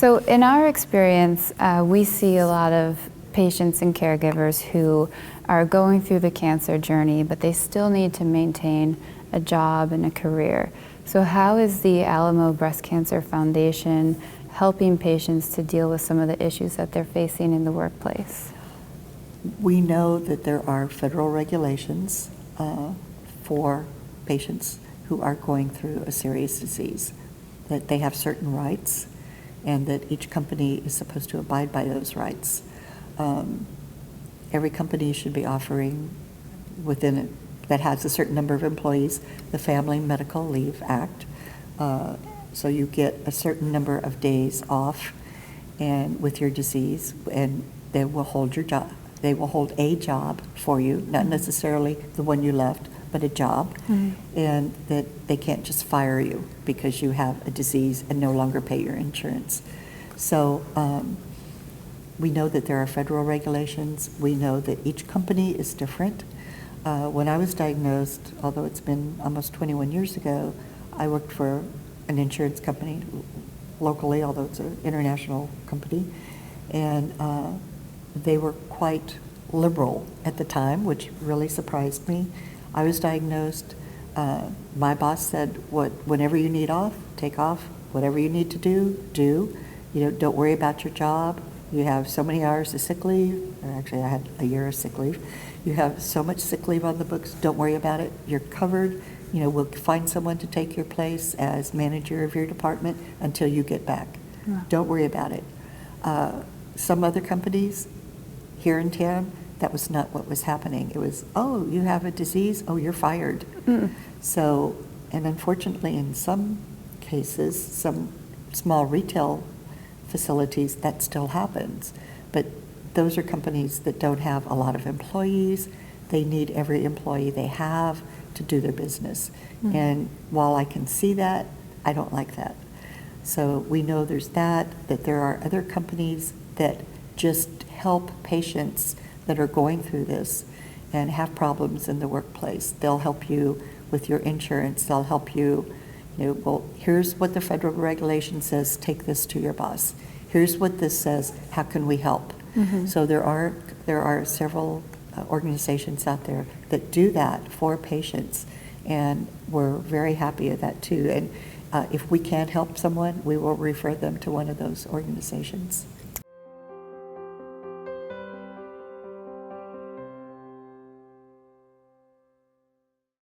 So in our experience, we see a lot of patients and caregivers who are going through the cancer journey, but they still need to maintain a job and a career. So how is the Alamo Breast Cancer Foundation helping patients to deal with some of the issues that they're facing in the workplace? We know that there are federal regulations for patients who are going through a serious disease, that they have certain rights, and that each company is supposed to abide by those rights. Every company should be offering within it, that has a certain number of employees, the Family Medical Leave Act. So you get a certain number of days off and with your disease, and they will hold your job. They will hold a job for you, not necessarily the one you left, but a job, and that they can't just fire you because you have a disease and no longer pay your insurance. So we know that there are federal regulations. We know that each company is different. When I was diagnosed, although it's been almost 21 years ago, I worked for an insurance company locally, although it's an international company, and they were quite liberal at the time, which really surprised me. I was diagnosed, my boss said, whenever you need off, take off. Whatever you need to do, do. You know, don't worry about your job. You have so many hours of sick leave, or actually I had a year of sick leave. You have so much sick leave on the books, don't worry about it. You're covered. You know, we'll find someone to take your place as manager of your department until you get back. Yeah. Don't worry about it. Some other companies here in town, that was not what was happening. It was, oh, you have a disease, oh, you're fired. So, and unfortunately in some cases, some small retail facilities, that still happens. But those are companies that don't have a lot of employees. They need every employee they have to do their business. And while I can see that, I don't like that. So we know there's that there are other companies that just help patients that are going through this and have problems in the workplace. They'll help you with your insurance. They'll help you, well, here's what the federal regulation says, take this to your boss. Here's what this says, how can we help? So there are several organizations out there that do that for patients, and we're very happy at that too. And if we can't help someone, we will refer them to one of those organizations.